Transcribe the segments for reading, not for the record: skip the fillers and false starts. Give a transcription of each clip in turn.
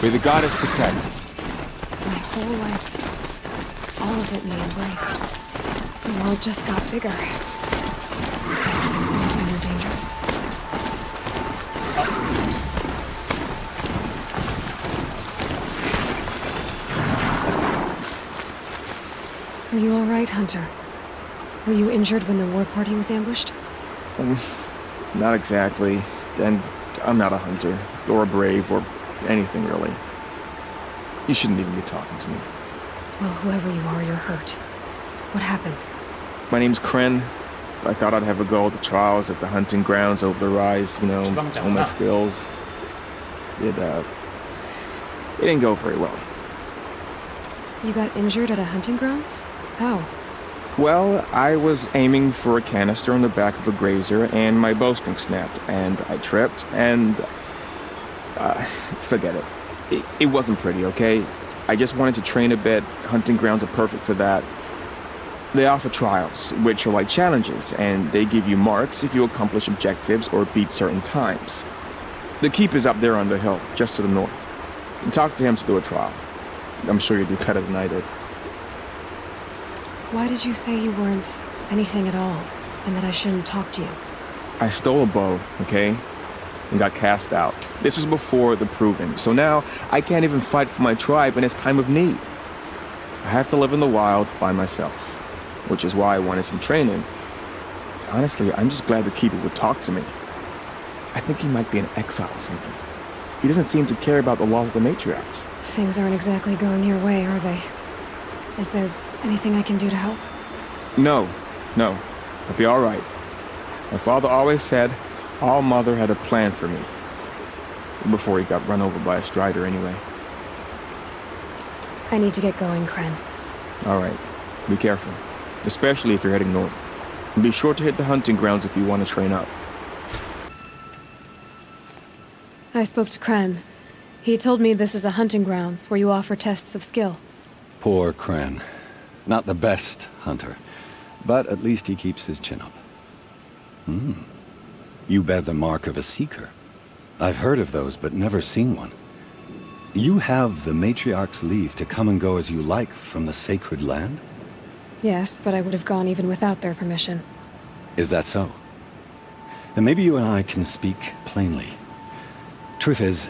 May the goddess protect. My whole life, all of it in the embrace. The world just got bigger. It's more dangerous. Are you all right, Hunter? Were you injured when the war party was ambushed? Not exactly. And I'm not a hunter, or a brave, or anything really. You shouldn't even be talking to me. Well, whoever you are, you're hurt. What happened? My name's Kren. I thought I'd have a go at the trials at the hunting grounds over the rise, you know, hone my skills. It didn't go very well. You got injured at a hunting grounds? How? Well, I was aiming for a canister on the back of a grazer, and my bowstring snapped, and I tripped, and... forget it. It wasn't pretty, okay? I just wanted to train a bit. Hunting grounds are perfect for that. They offer trials, which are like challenges, and they give you marks if you accomplish objectives or beat certain times. The keep is up there on the hill, just to the north. And talk to him to do a trial. I'm sure you'll do better than I did. Why did you say you weren't anything at all, and that I shouldn't talk to you? I stole a bow, okay? And got cast out. This was before the Proving, so now I can't even fight for my tribe in its time of need. I have to live in the wild by myself, which is why I wanted some training. Honestly, I'm just glad the Keeper would talk to me. I think he might be in exile or something. He doesn't seem to care about the laws of the matriarchs. Things aren't exactly going your way, are they? Is there anything I can do to help? No. I'll be all right. My father always said All Mother had a plan for me. Before he got run over by a strider anyway. I need to get going, Kren. All right. Be careful. Especially if you're heading north. And be sure to hit the hunting grounds if you want to train up. I spoke to Kren. He told me this is a hunting grounds where you offer tests of skill. Poor Kren. Not the best hunter, but at least he keeps his chin up. You bear the mark of a seeker. I've heard of those, but never seen one. You have the matriarch's leave to come and go as you like from the sacred land? Yes, but I would have gone even without their permission. Is that so? Then maybe you and I can speak plainly. Truth is,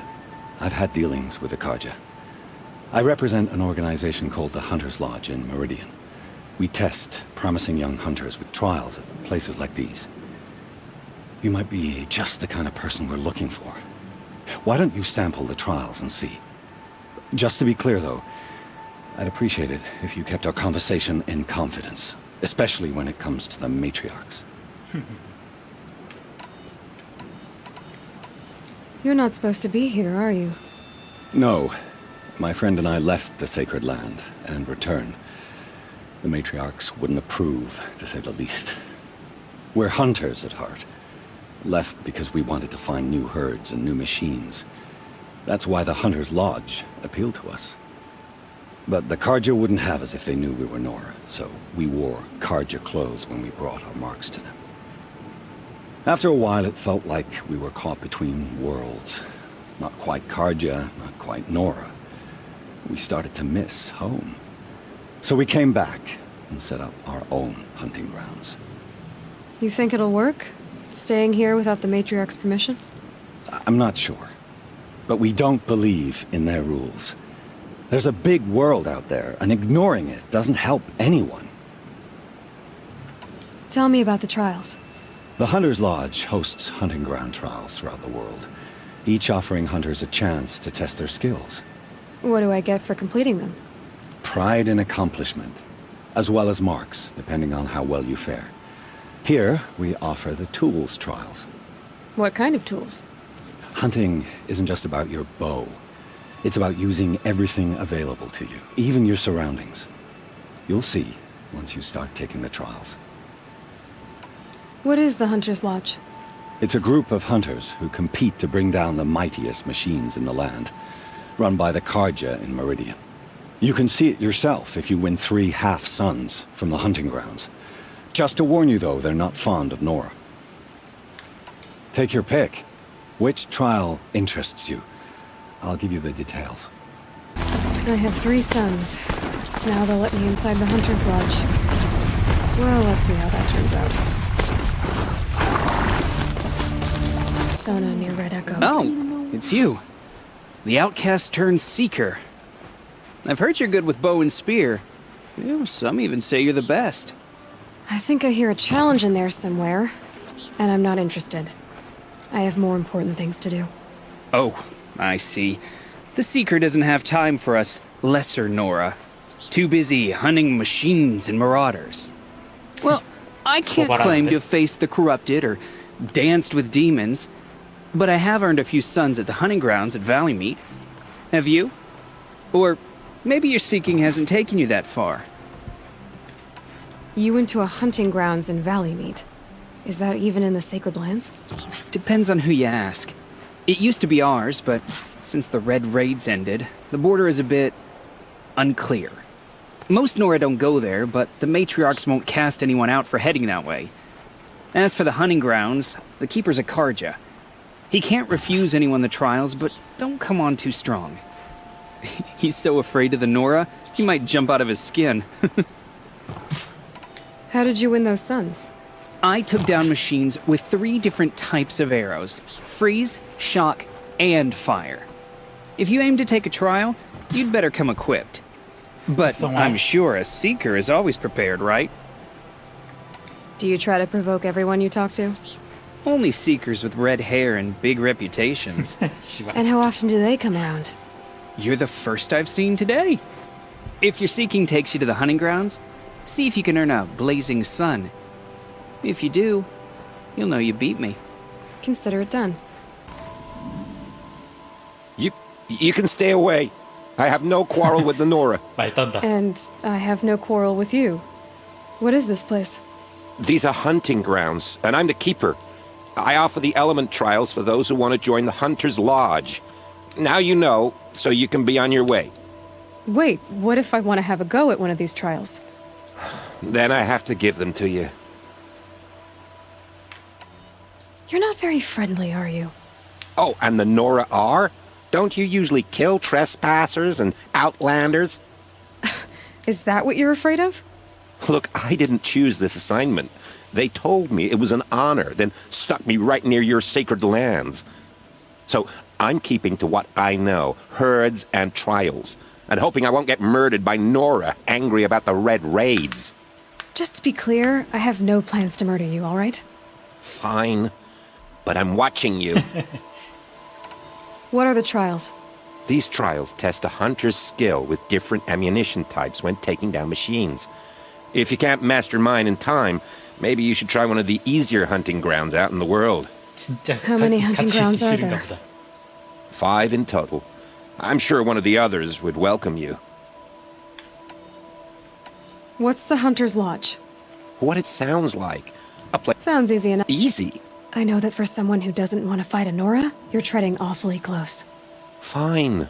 I've had dealings with the Karja. I represent an organization called the Hunter's Lodge in Meridian. We test promising young hunters with trials at places like these. You might be just the kind of person we're looking for. Why don't you sample the trials and see? Just to be clear, though, I'd appreciate it if you kept our conversation in confidence, especially when it comes to the matriarchs. You're not supposed to be here, are you? No. My friend and I left the sacred land and returned. The matriarchs wouldn't approve, to say the least. We're hunters at heart. Left because we wanted to find new herds and new machines. That's why the Hunter's Lodge appealed to us. But the Karja wouldn't have us if they knew we were Nora, so we wore Karja clothes when we brought our marks to them. After a while, it felt like we were caught between worlds. Not quite Karja, not quite Nora. We started to miss home. So we came back and set up our own hunting grounds. You think it'll work? Staying here without the matriarch's permission? I'm not sure. But we don't believe in their rules. There's a big world out there, and ignoring it doesn't help anyone. Tell me about the trials. The Hunter's Lodge hosts hunting ground trials throughout the world, each offering hunters a chance to test their skills. What do I get for completing them? Pride in accomplishment, as well as marks, depending on how well you fare. Here, we offer the tools trials. What kind of tools? Hunting isn't just about your bow. It's about using everything available to you, even your surroundings. You'll see once you start taking the trials. What is the Hunter's Lodge? It's a group of hunters who compete to bring down the mightiest machines in the land, run by the Karja in Meridian. You can see it yourself if you win 3 half-suns from the hunting grounds. Just to warn you, though, they're not fond of Nora. Take your pick. Which trial interests you? I'll give you the details. I have 3 sons. Now they'll let me inside the Hunter's Lodge. Well, let's see how that turns out. Sona near Red Echo. Oh, it's you. The outcast turned seeker. I've heard you're good with bow and spear. Ew, some even say you're the best. I think I hear a challenge in there somewhere, and I'm not interested. I have more important things to do. Oh, I see. The seeker doesn't have time for us lesser Nora. Too busy hunting machines and marauders. Well, I can't claim to have faced the corrupted or danced with demons, but I have earned a few sons at the hunting grounds at Valleymeet. Have you? Or maybe your seeking hasn't taken you that far. You went to a hunting grounds in Valleymeet. Is that even in the Sacred Lands? Depends on who you ask. It used to be ours, but since the Red Raids ended, the border is a bit unclear. Most Nora don't go there, but the matriarchs won't cast anyone out for heading that way. As for the hunting grounds, the keeper's a Karja. He can't refuse anyone the trials, but don't come on too strong. He's so afraid of the Nora, he might jump out of his skin. How did you win those sons? I took down machines with 3 different types of arrows: freeze, shock, and fire. If you aim to take a trial, you'd better come equipped. But I'm sure a seeker is always prepared, right? Do you try to provoke everyone you talk to? Only seekers with red hair and big reputations. And how often do they come around? You're the first I've seen today. If your seeking takes you to the hunting grounds, see if you can earn a blazing sun. If you do, you'll know you beat me. Consider it done. You can stay away. I have no quarrel with the Nora. And I have no quarrel with you. What is this place? These are hunting grounds, and I'm the keeper. I offer the element trials for those who want to join the Hunter's Lodge. Now you know, so you can be on your way. Wait, what if I want to have a go at one of these trials? Then I have to give them to you. You're not very friendly, are you? Oh, and the Nora are? Don't you usually kill trespassers and outlanders? Is that what you're afraid of? Look, I didn't choose this assignment. They told me it was an honor, then stuck me right near your sacred lands. So I'm keeping to what I know, herds and trials, and hoping I won't get murdered by Nora, angry about the Red Raids. Just to be clear, I have no plans to murder you, all right? Fine, but I'm watching you. What are the trials? These trials test a hunter's skill with different ammunition types when taking down machines. If you can't master mine in time, maybe you should try one of the easier hunting grounds out in the world. How many hunting grounds are there? 5 in total. I'm sure one of the others would welcome you. What's the Hunter's Lodge? What it sounds like. A place. Sounds easy enough. Easy? I know that for someone who doesn't want to fight a Nora, you're treading awfully close. Fine.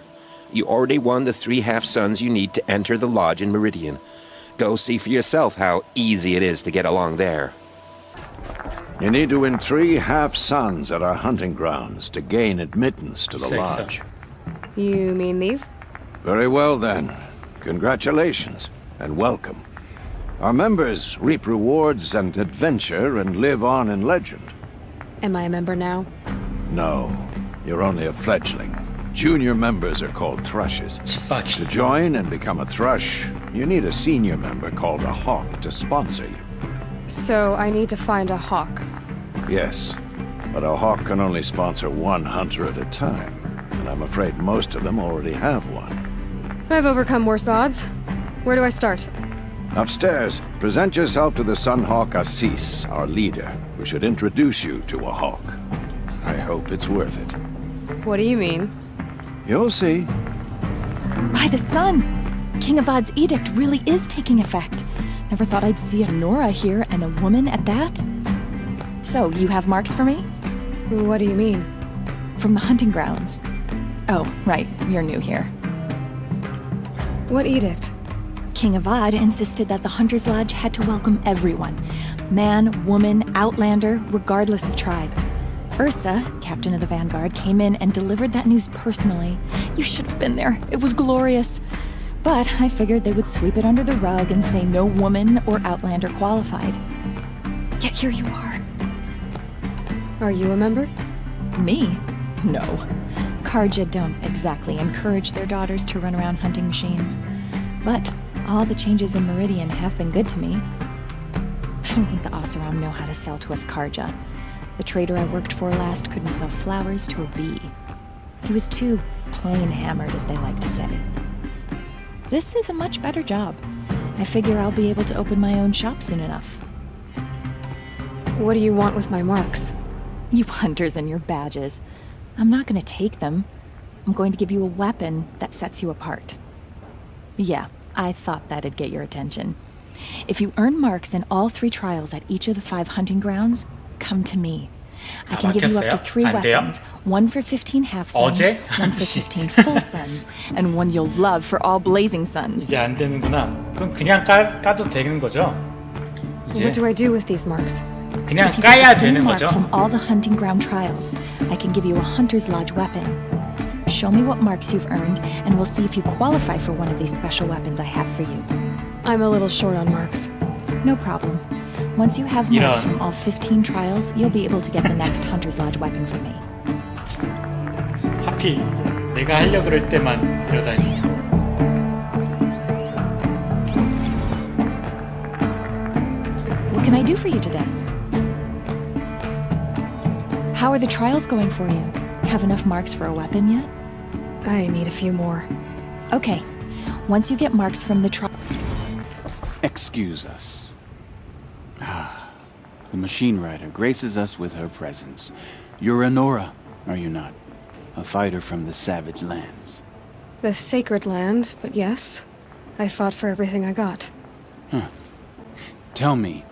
You already won the 3 half-suns you need to enter the lodge in Meridian. Go see for yourself how easy it is to get along there. You need to win 3 half-suns at our hunting grounds to gain admittance to the lodge. You mean these? Very well then. Congratulations and welcome. Our members reap rewards and adventure and live on in legend. Am I a member now? No, you're only a fledgling. Junior members are called thrushes. To join and become a thrush, you need a senior member called a hawk to sponsor you. So I need to find a hawk. Yes, but a hawk can only sponsor 1 hunter at a time, and I'm afraid most of them already have one. I've overcome worse odds. Where do I start? Upstairs, present yourself to the Sunhawk Assis, our leader, who should introduce you to a hawk. I hope it's worth it. What do you mean? You'll see. By the sun! King Avad's edict really is taking effect. Never thought I'd see a Nora here, and a woman at that. So, you have marks for me? What do you mean? From the hunting grounds. Oh, right, you're new here. What edict? King Avad insisted that the Hunter's Lodge had to welcome everyone. Man, woman, outlander, regardless of tribe. Ursa, captain of the Vanguard, came in and delivered that news personally, You should have been there. It was glorious. But I figured they would sweep it under the rug and say no woman or outlander qualified. Yet here you are. Are you a member? Me? No. Karja don't exactly encourage their daughters to run around hunting machines. But all the changes in Meridian have been good to me. I don't think the Oseram know how to sell to us Karja. The trader I worked for last couldn't sell flowers to a bee. He was too plain hammered, as they like to say. This is a much better job. I figure I'll be able to open my own shop soon enough. What do you want with my marks? You hunters and your badges. I'm not gonna take them. I'm going to give you a weapon that sets you apart. Yeah, I thought that'd get your attention. If you earn marks in all 3 trials at each of the 5 hunting grounds, come to me. I can give you up to 3 안 돼요? weapons, one for 15 half-suns, 어제? one for 15 full-suns, and one you'll love for all blazing suns. 이제 안 되는구나. 그럼 그냥 까도 되는 거죠? 이제 What do I do with these marks? 그냥 If you get 까야 the same 되는 mark 거죠? from all the hunting ground trials, I can give you a hunter's lodge weapon. Show me what marks you've earned, and we'll see if you qualify for one of these special weapons I have for you. I'm a little short on marks. No problem. Once you have marks 이런. from all 15 trials, you'll be able to get the next hunter's lodge weapon from me. 하필 내가 하려고 그럴 때만 이러다니. What can I do for you today? How are the trials going for you? Have enough marks for a weapon yet? I need a few more. Okay. Once you get marks from the trial... Excuse us. The machine rider graces us with her presence. You're a Nora, are you not? A fighter from the savage lands. The sacred land, but yes. I fought for everything I got. Tell me,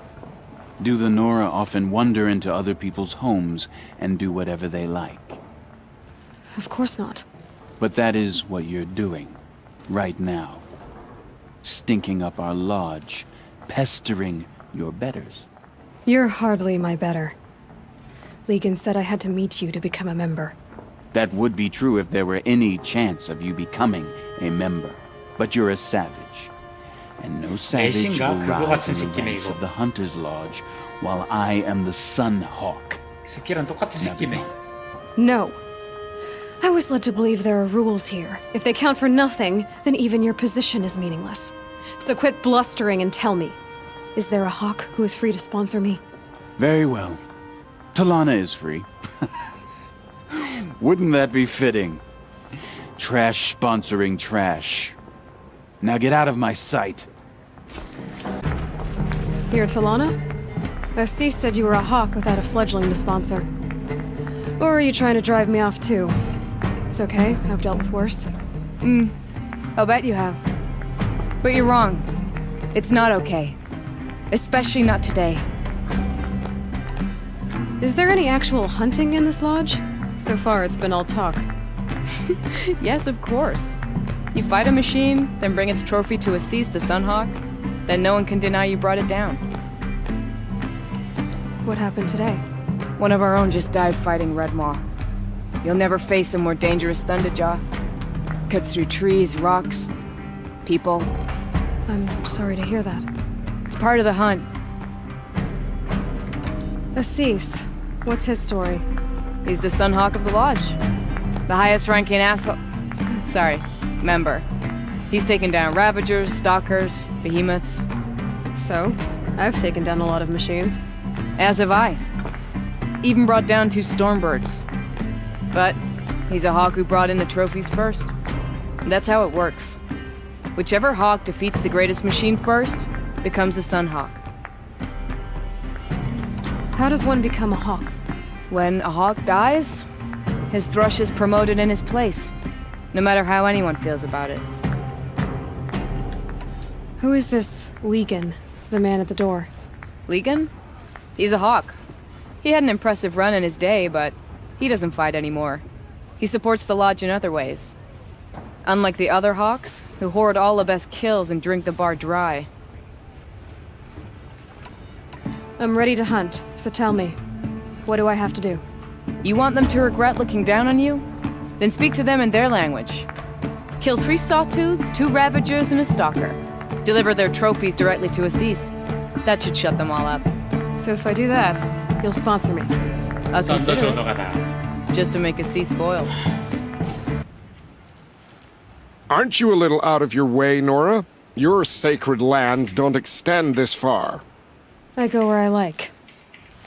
do the Nora often wander into other people's homes and do whatever they like? Of course not. But that is what you're doing, right now. Stinking up our lodge, pestering your betters. You're hardly my better. Legan said I had to meet you to become a member. That would be true if there were any chance of you becoming a member. But you're a savage. And no savage 애신가? will 그거 rise 같은 in the 새끼네, ranks 이거. of the Hunter's Lodge while I am the Sun Hawk. 새끼랑 똑같은 Now be 새끼네. gone. No. I was led to believe there are rules here. If they count for nothing, then even your position is meaningless. So quit blustering and tell me. Is there a hawk who is free to sponsor me? Very well. Talana is free. Wouldn't that be fitting? Trash sponsoring trash. Now get out of my sight. You're Talana? Assis said you were a hawk without a fledgling to sponsor. Or are you trying to drive me off too? It's okay, I've dealt with worse. I'll bet you have. But you're wrong. It's not okay. Especially not today. Is there any actual hunting in this lodge? So far, it's been all talk. Yes, of course. You fight a machine, then bring its trophy to Assis the Sunhawk, then no one can deny you brought it down. What happened today? One of our own just died fighting Redmaw. You'll never face a more dangerous Thunderjaw. Cuts through trees, rocks, people. I'm sorry to hear that. It's part of the hunt. Assis, what's his story? He's the Sunhawk of the Lodge. The highest ranking asshole. Sorry, member. He's taken down Ravagers, Stalkers, Behemoths. So, I've taken down a lot of machines. As have I. Even brought down 2 Stormbirds. But he's a hawk who brought in the trophies first. And that's how it works. Whichever hawk defeats the greatest machine first becomes the Sunhawk. How does one become a hawk? When a hawk dies, his thrush is promoted in his place, no matter how anyone feels about it. Who is this Legan, the man at the door? Legan? He's a hawk. He had an impressive run in his day, but he doesn't fight anymore. He supports the lodge in other ways. Unlike the other hawks, who hoard all the best kills and drink the bar dry. I'm ready to hunt, so tell me, what do I have to do? You want them to regret looking down on you? Then speak to them in their language. Kill 3 sawtooths, 2 ravagers, and a stalker. Deliver their trophies directly to Assis. That should shut them all up. So if I do that, you'll sponsor me. I'll 썬더 consider it, 조너가다. just to make Assis spoiled. Aren't you a little out of your way, Nora? Your sacred lands don't extend this far. I go where I like.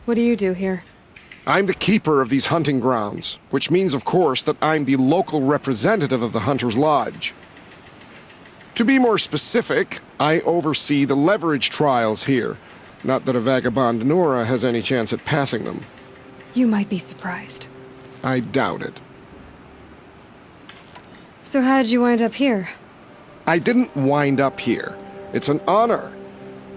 What do you do here? I'm the keeper of these hunting grounds, which means, of course, that I'm the local representative of the Hunter's Lodge. To be more specific, I oversee the leverage trials here. Not that a vagabond Nora has any chance at passing them. You might be surprised. I doubt it. So how'd you wind up here? I didn't wind up here. It's an honor.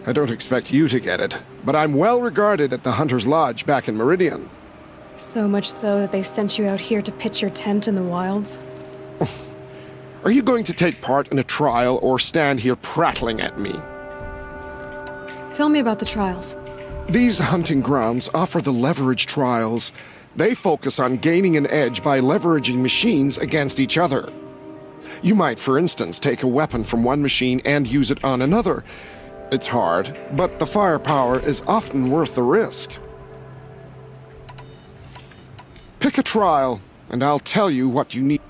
I don't expect you to get it, but I'm well regarded at the Hunter's Lodge back in Meridian. So much so that they sent you out here to pitch your tent in the wilds? Are you going to take part in a trial or stand here prattling at me? Tell me about the trials. These hunting grounds offer the leverage trials. They focus on gaining an edge by leveraging machines against each other. You might, for instance, take a weapon from one machine and use it on another. It's hard, but the firepower is often worth the risk. Pick a trial, and I'll tell you what you need.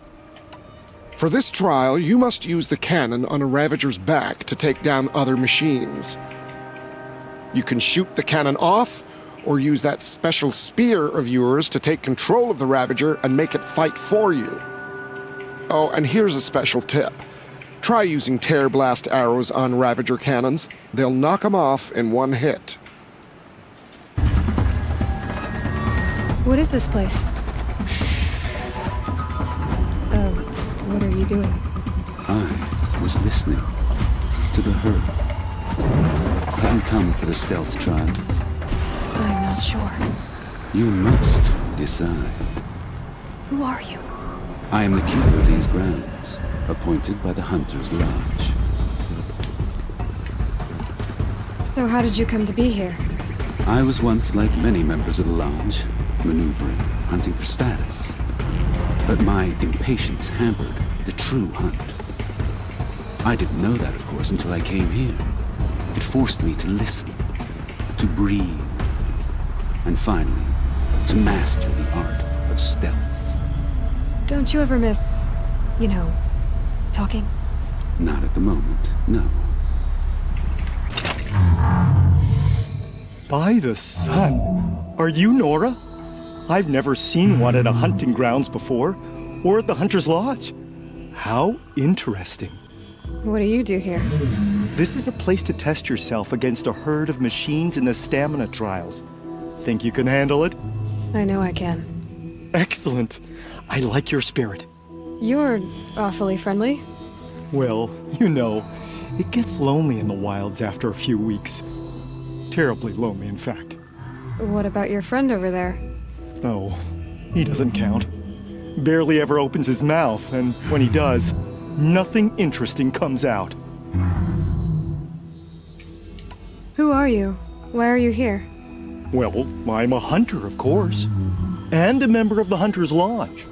For this trial, you must use the cannon on a Ravager's back to take down other machines. You can shoot the cannon off, or use that special spear of yours to take control of the Ravager and make it fight for you. Oh, and here's a special tip. Try using tear blast arrows on Ravager cannons. They'll knock them off in one hit. What is this place? What are you doing? I was listening to the herd. Have you come for the stealth trial? I'm not sure. You must decide. Who are you? I am the keeper of these grounds, appointed by the Hunter's Lodge. So how did you come to be here? I was once like many members of the Lodge, maneuvering, hunting for status. But my impatience hampered the true hunt. I didn't know that, of course, until I came here. It forced me to listen, to breathe, and finally, to master the art of stealth. Don't you ever miss, talking? Not at the moment, no. By the sun! Are you Nora? I've never seen one at a hunting grounds before, or at the Hunter's Lodge. How interesting. What do you do here? This is a place to test yourself against a herd of machines in the stamina trials. Think you can handle it? I know I can. Excellent. I like your spirit. You're awfully friendly. Well, it gets lonely in the wilds after a few weeks. Terribly lonely, in fact. What about your friend over there? Oh, he doesn't count. Barely ever opens his mouth, and when he does, nothing interesting comes out. Who are you? Why are you here? Well, I'm a hunter, of course, and a member of the Hunter's Lodge.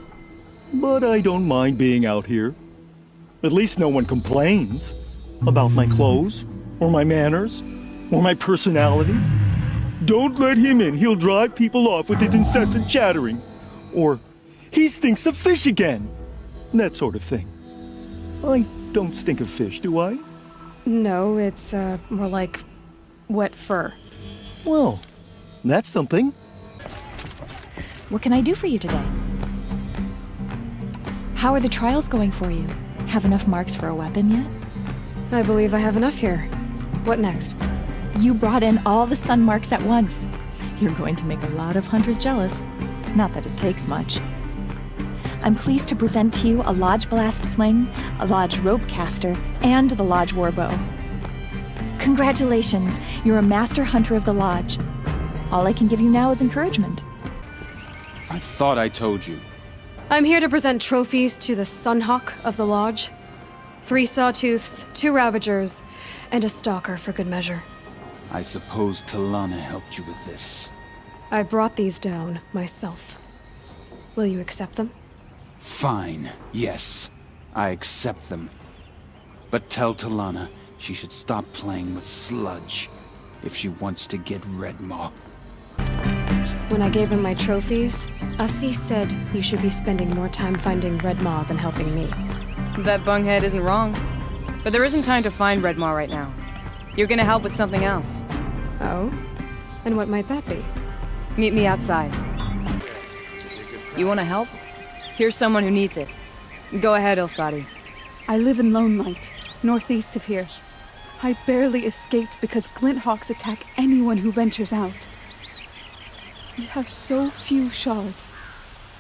But I don't mind being out here. At least no one complains about my clothes, or my manners, or my personality. Don't let him in, he'll drive people off with his incessant chattering. Or, he stinks of fish again. That sort of thing. I don't stink of fish, do I? No, it's, more like wet fur. Well, that's something. What can I do for you today? How are the trials going for you? Have enough marks for a weapon yet? I believe I have enough here. What next? You brought in all the sun marks at once. You're going to make a lot of hunters jealous. Not that it takes much. I'm pleased to present to you a Lodge Blast Sling, a Lodge Rope Caster, and the Lodge Warbow. Congratulations, you're a Master Hunter of the Lodge. All I can give you now is encouragement. I thought I told you. I'm here to present trophies to the Sunhawk of the Lodge. 3 sawtooths, 2 ravagers, and a stalker for good measure. I suppose Talana helped you with this. I brought these down myself. Will you accept them? Fine, yes. I accept them. But tell Talana she should stop playing with sludge if she wants to get Redmaw. When I gave him my trophies, Ussie said you should be spending more time finding Redmaw than helping me. That bunghead isn't wrong. But there isn't time to find Redmaw right now. You're gonna help with something else. Oh? And what might that be? Meet me outside. You wanna help? Here's someone who needs it. Go ahead, Ilsati. I live in Lone Light, northeast of here. I barely escaped because Glinthawks attack anyone who ventures out. We have so few shards.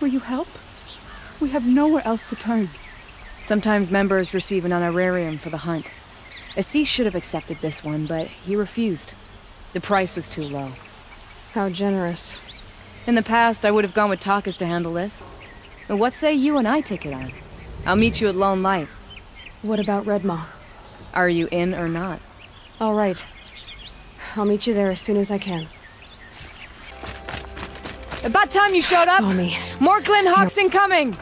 Will you help? We have nowhere else to turn. Sometimes members receive an honorarium for the hunt. Assis should have accepted this one, but he refused. The price was too low. How generous. In the past, I would have gone with Takas to handle this. But what say you and I take it on? I'll meet you at Lone Light. What about Redmaw? Are you in or not? All right. I'll meet you there as soon as I can. About time you showed up! Saw me. More Glinthawks incoming!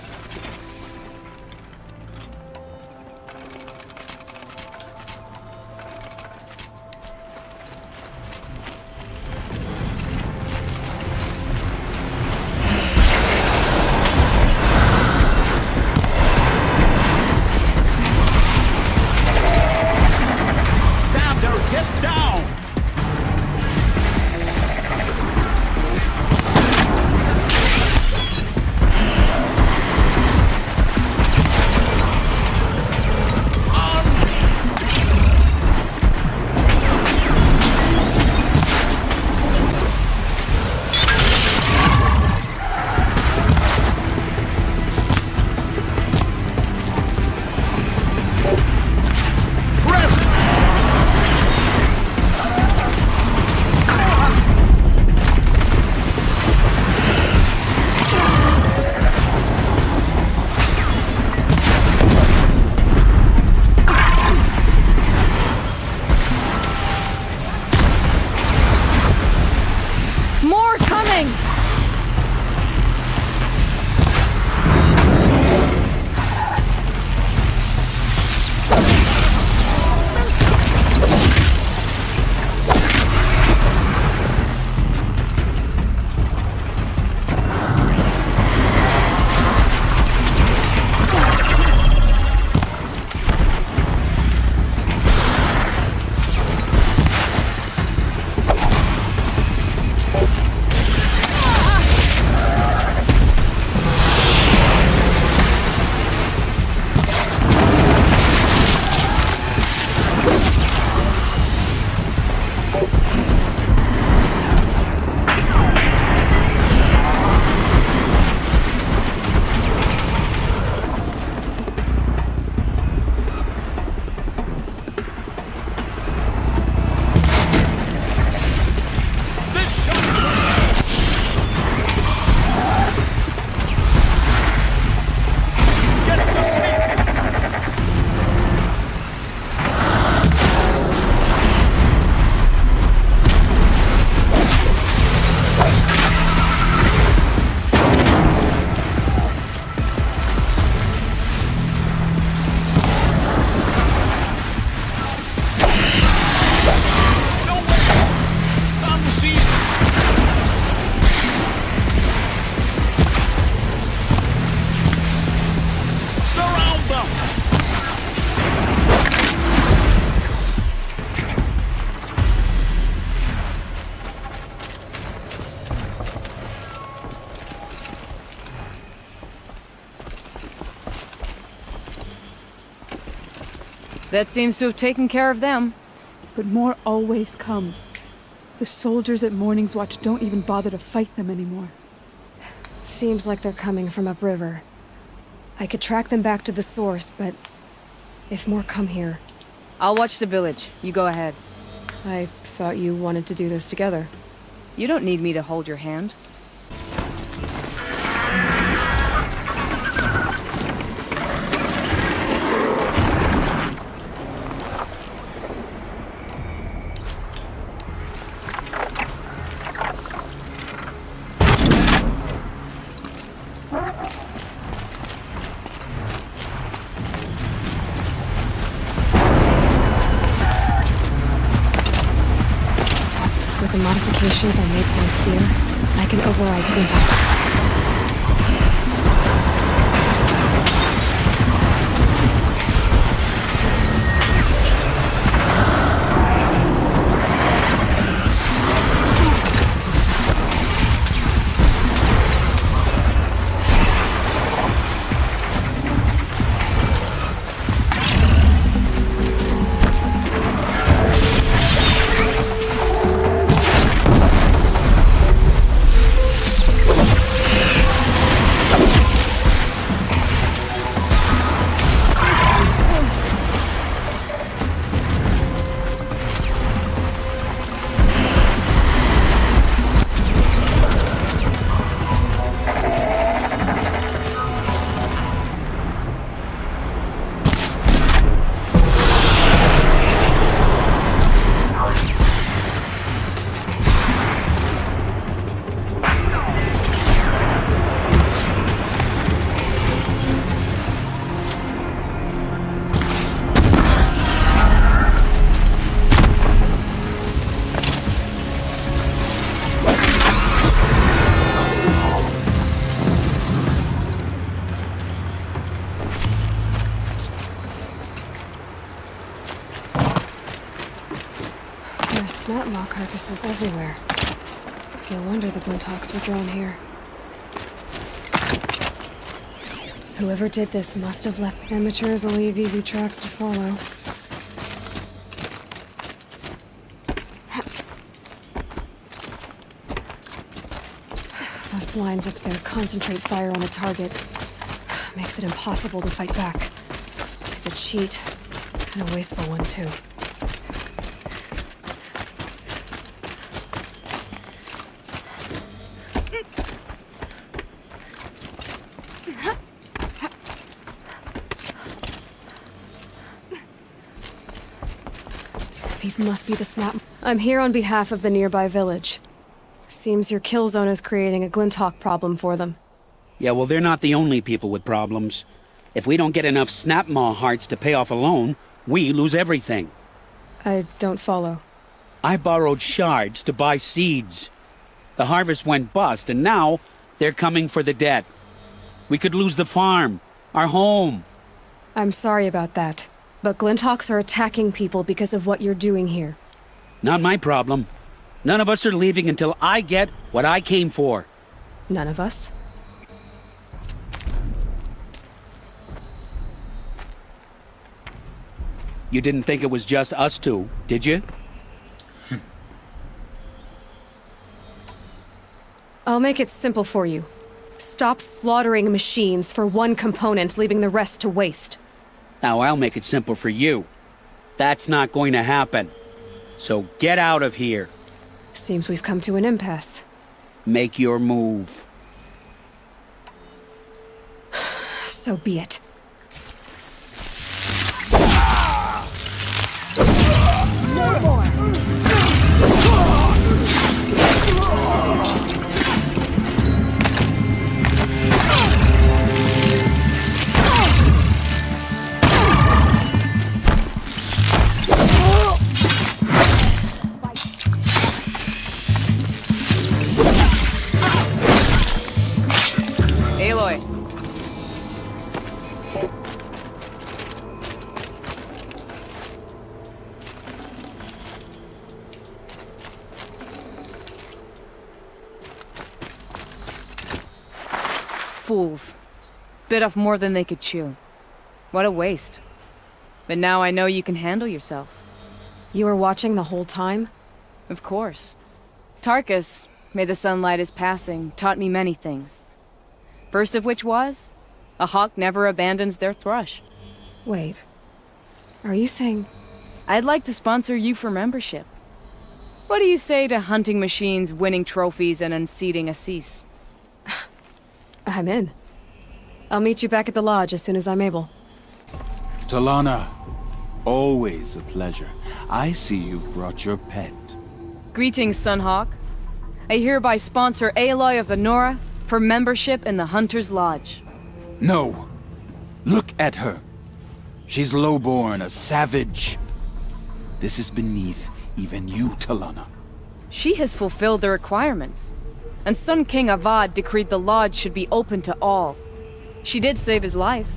That seems to have taken care of them. But more always come. The soldiers at Morning's Watch don't even bother to fight them anymore. Seems like they're coming from upriver. I could track them back to the source, but if more come here... I'll watch the village. You go ahead. I thought you wanted to do this together. You don't need me to hold your hand. the modifications I made to my spear, I can override Glinthawks. Snapmaw carcasses everywhere. No wonder the Glinthawks were drawn here. Whoever did this must have left. Amateurs will leave easy tracks to follow. Those blinds up there concentrate fire on the target. Makes it impossible to fight back. It's a cheat, and a wasteful one too. These must be the snap. I'm here on behalf of the nearby village. Seems your kill zone is creating a Glinthawk problem for them. Yeah, well, they're not the only people with problems. If we don't get enough Snapmaw hearts to pay off a loan, we lose everything. I don't follow. I borrowed shards to buy seeds. The harvest went bust, and now they're coming for the debt. We could lose the farm, our home. I'm sorry about that, but Glinthawks are attacking people because of what you're doing here. Not my problem. None of us are leaving until I get what I came for. None of us? You didn't think it was just us two, did you? I'll make it simple for you. Stop slaughtering machines for one component, leaving the rest to waste. Now I'll make it simple for you. That's not going to happen. So get out of here. Seems we've come to an impasse. Make your move. So be it. No more! Aloy. Fools. Bit off more than they could chew. What a waste. But now I know you can handle yourself. You were watching the whole time? Of course. Tarkus, may the sunlight is passing, taught me many things. First of which was, a hawk never abandons their thrush. Wait. Are you saying... I'd like to sponsor you for membership. What do you say to hunting machines, winning trophies, and unseating Assis? I'm in. I'll meet you back at the lodge as soon as I'm able. Talana, always a pleasure. I see you've brought your pet. Greetings, Sunhawk. I hereby sponsor Aloy of the Nora for membership in the Hunter's Lodge. No. Look at her. She's lowborn, a savage. This is beneath even you, Talana. She has fulfilled the requirements. And Sun King Avad decreed the lodge should be open to all. She did save his life,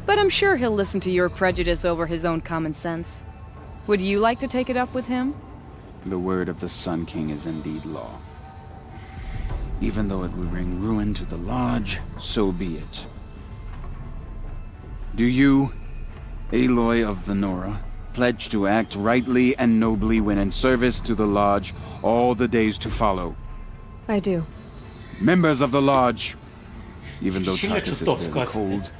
but I'm sure he'll listen to your prejudice over his own common sense. Would you like to take it up with him? The word of the Sun King is indeed law. Even though it would bring ruin to the lodge, so be it. Do you, Aloy of the Nora, pledge to act rightly and nobly when in service to the lodge all the days to follow? I do. Members of the lodge, even though Tarkus is very cold,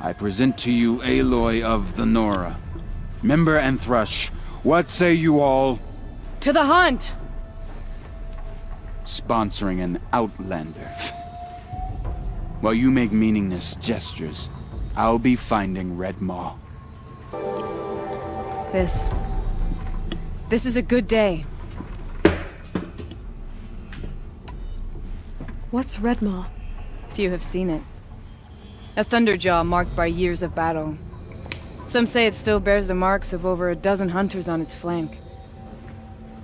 I present to you Aloy of the Nora. Member and Thrush, what say you all? To the hunt! Sponsoring an outlander. While you make meaningless gestures, I'll be finding Red Maw. This is a good day. What's Red Maw? Few have seen it. A thunderjaw marked by years of battle. Some say it still bears the marks of over a dozen hunters on its flank.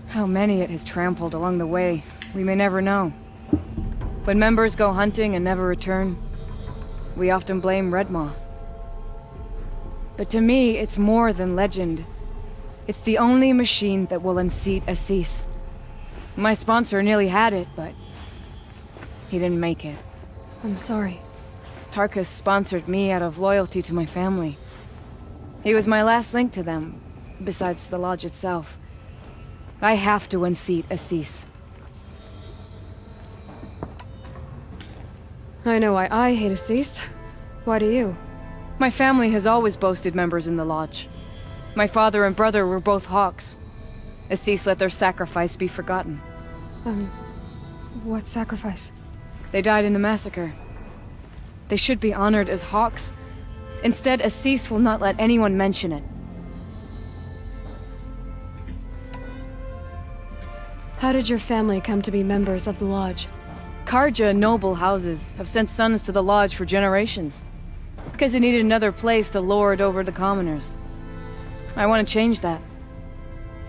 How many it has trampled along the way, we may never know. When members go hunting and never return, we often blame Red Maw. But to me, it's more than legend. It's the only machine that will unseat Assis. My sponsor nearly had it, but he didn't make it. I'm sorry. Tarkus sponsored me out of loyalty to my family. He was my last link to them, besides the lodge itself. I have to unseat Assis. I know why I hate Assis. Why do you? My family has always boasted members in the lodge. My father and brother were both hawks. Assis let their sacrifice be forgotten. What sacrifice? They died in the massacre. They should be honored as hawks. Instead, Assis will not let anyone mention it. How did your family come to be members of the lodge? Karja noble houses have sent sons to the lodge for generations, because they needed another place to lord over the commoners. I want to change that.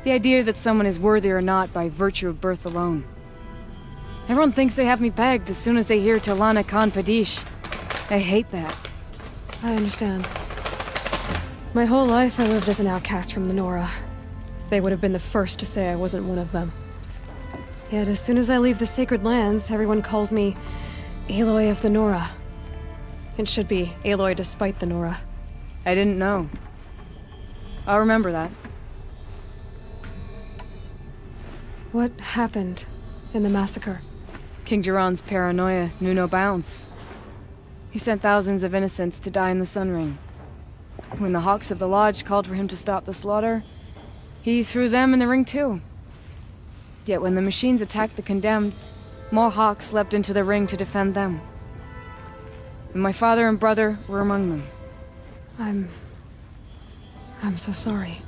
The idea that someone is worthy or not by virtue of birth alone. Everyone thinks they have me pegged as soon as they hear Talana Khan Padish. I hate that. I understand. My whole life I lived as an outcast from the Nora. They would have been the first to say I wasn't one of them. Yet as soon as I leave the sacred lands, everyone calls me Aloy of the Nora. It should be Aloy despite the Nora. I didn't know. I'll remember that. What happened in the massacre? King Jiran's paranoia knew no bounds. He sent thousands of innocents to die in the Sun Ring. When the Hawks of the Lodge called for him to stop the slaughter, he threw them in the ring too. Yet when the machines attacked the condemned, more Hawks leapt into the ring to defend them. And my father and brother were among them. I'm so sorry.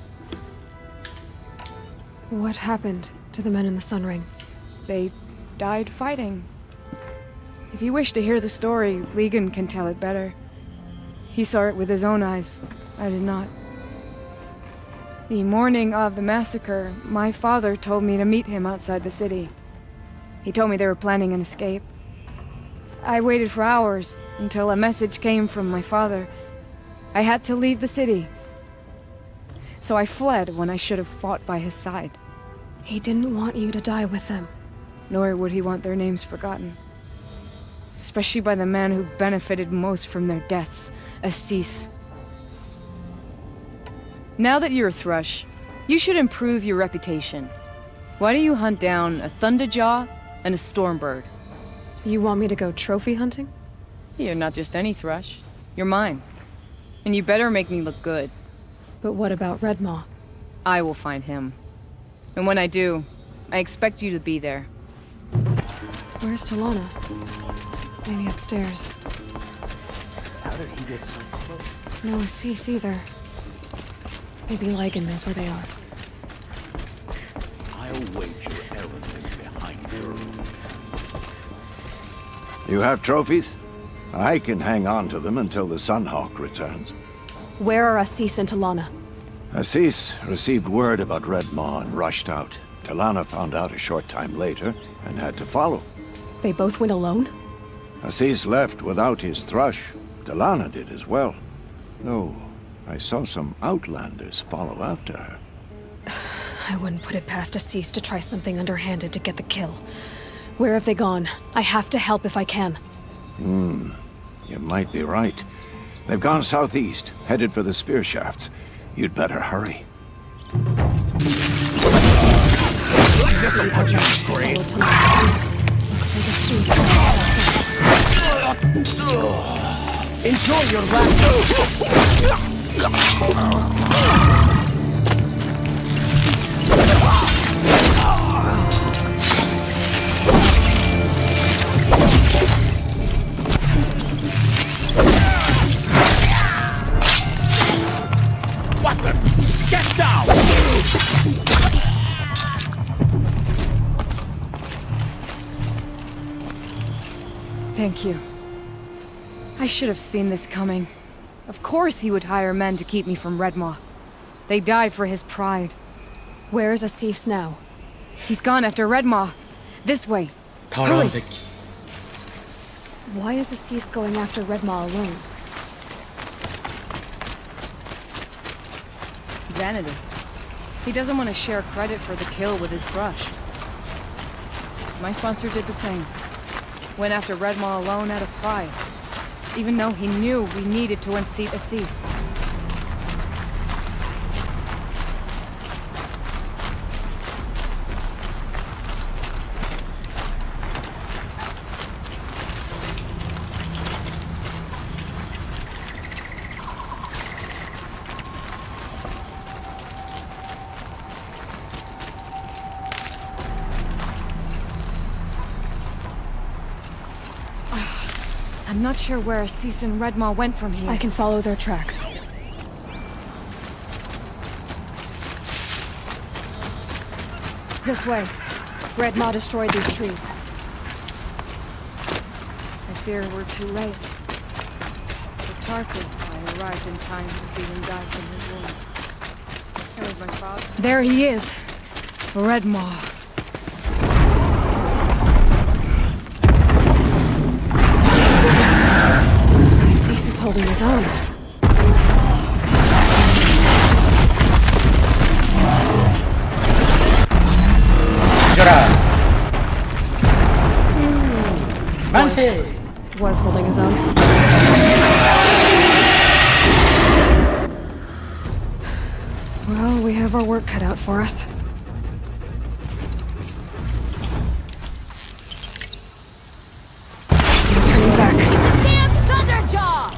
What happened to the men in the Sun Ring? They died fighting. If you wish to hear the story, Legan can tell it better. He saw it with his own eyes. I did not. The morning of the massacre, my father told me to meet him outside the city. He told me they were planning an escape. I waited for hours until a message came from my father. I had to leave the city. So I fled when I should have fought by his side. He didn't want you to die with them. Nor would he want their names forgotten. Especially by the man who benefited most from their deaths, Assis. Now that you're a Thrush, you should improve your reputation. Why do you hunt down a Thunderjaw and a Stormbird? You want me to go trophy hunting? You're not just any Thrush. You're mine. And you better make me look good. But what about Red Maw? I will find him. And when I do, I expect you to be there. Where's Talana? Maybe upstairs. How did he get so close? No Assis either. Maybe Legan knows where they are. I'll wager Ellen is behind her. You have trophies? I can hang on to them until the Sunhawk returns. Where are Assis and Talana? Assis received word about Red Maw and rushed out. Talana found out a short time later and had to follow. They both went alone? Assis left without his thrush. Talana did as well. Though, I saw some outlanders follow after her. I wouldn't put it past Assis to try something underhanded to get the kill. Where have they gone? I have to help if I can. You might be right. They've gone southeast, headed for the spear shafts. You'd better hurry. This'll put you in grave. Enjoy your last. What the? Get down! Thank you. I should have seen this coming. Of course he would hire men to keep me from Redmaw. They died for his pride. Where is Assis now? He's gone after Redmaw. This way. 더러운 새끼. Why is Assis going after Redmaw alone? Vanity. He doesn't want to share credit for the kill with his thrush. My sponsor did the same. Went after Redmaw alone out of pride. Even though he knew we needed to unseat Assis. I'm not sure where Assis and Redmaw went from here. I can follow their tracks. This way. Redmaw destroyed these trees. I fear we're too late. The Tarkus, I arrived in time to see him die from his wounds. Killed my father. There he is. Redmaw. Assis is holding his own. Was holding his own. Well, we have our work cut out for us. Turning back. Dance, Thunderjaw!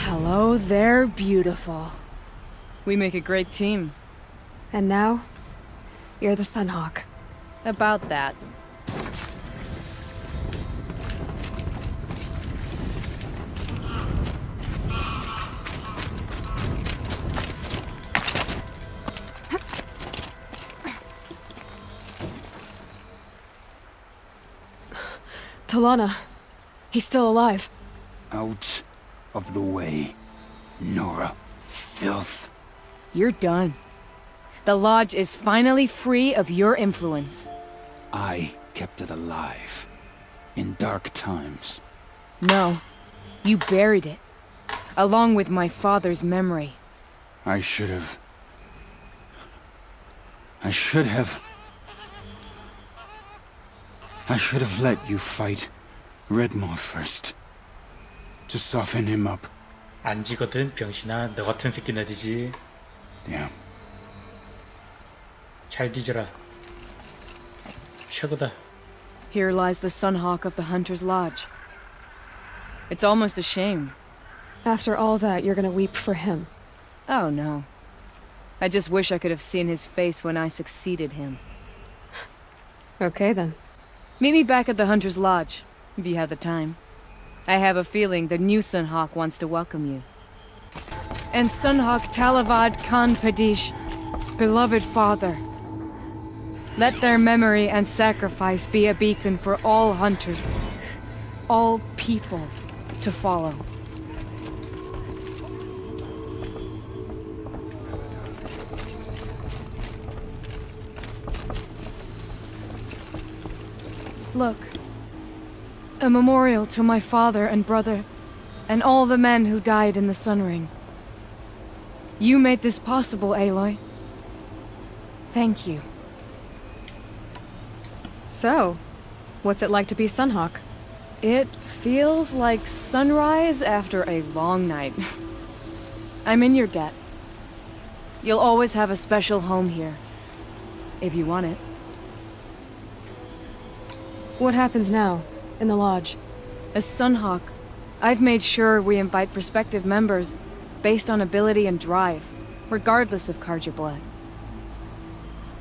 Hello there, beautiful. We make a great team. And now, you're the Sunhawk. About that. Talana. He's still alive. Out of the way, Nora. Filth. You're done. The Lodge is finally free of your influence. I kept it alive. In dark times. No. You buried it. Along with my father's memory. I should have... I should have let you fight Redmore first. To soften him up. 안 지거든 병신아. 너 같은 새끼는 어디지? Yeah. 잘 뒤져라. 최고다. Here lies the Sunhawk of the Hunter's Lodge. It's almost a shame. After all that, you're gonna weep for him. Oh no. I just wish I could have seen his face when I succeeded him. Okay then. Meet me back at the Hunter's Lodge, if you have the time. I have a feeling the new Sunhawk wants to welcome you. And Sunhawk Talavad Khan Padish, beloved father. Let their memory and sacrifice be a beacon for all hunters, all people, to follow. Look. A memorial to my father and brother, and all the men who died in the Sun Ring. You made this possible, Aloy. Thank you. So, what's it like to be Sunhawk? It feels like sunrise after a long night. I'm in your debt. You'll always have a special home here, if you want it. What happens now, in the Lodge? As Sunhawk, I've made sure we invite prospective members based on ability and drive, regardless of Carja blood.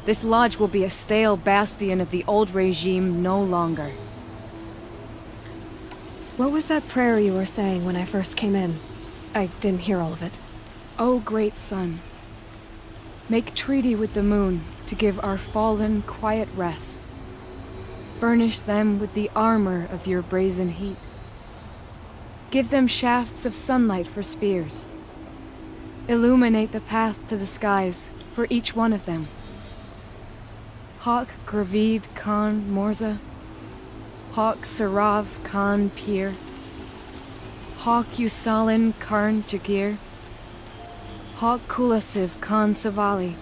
This Lodge will be a stale bastion of the old regime no longer. What was that prayer you were saying when I first came in? I didn't hear all of it. O great sun, make treaty with the moon to give our fallen quiet rest. Furnish them with the armor of your brazen heat. Give them shafts of sunlight for spears. Illuminate the path to the skies for each one of them. Hawk Gravid Khan Morza, Hawk Sarav Khan Pir, Hawk Usalin Karn Jagir, Hawk Kulasiv Khan Savali,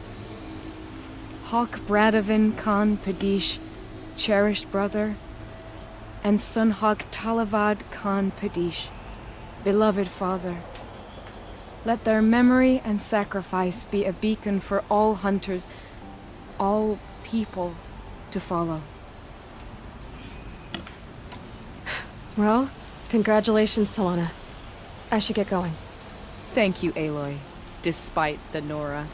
Hawk Bradavin Khan Padish, cherished brother, and Sunhawk Talavad Khan Padish, beloved father. Let their memory and sacrifice be a beacon for all hunters, all people to follow. Well, congratulations, Talana. I should get going. Thank you, Aloy, despite the Nora.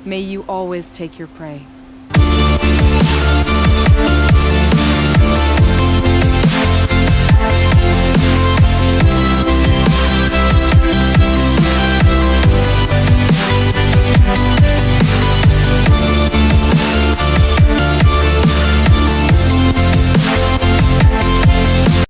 May you always take your prey.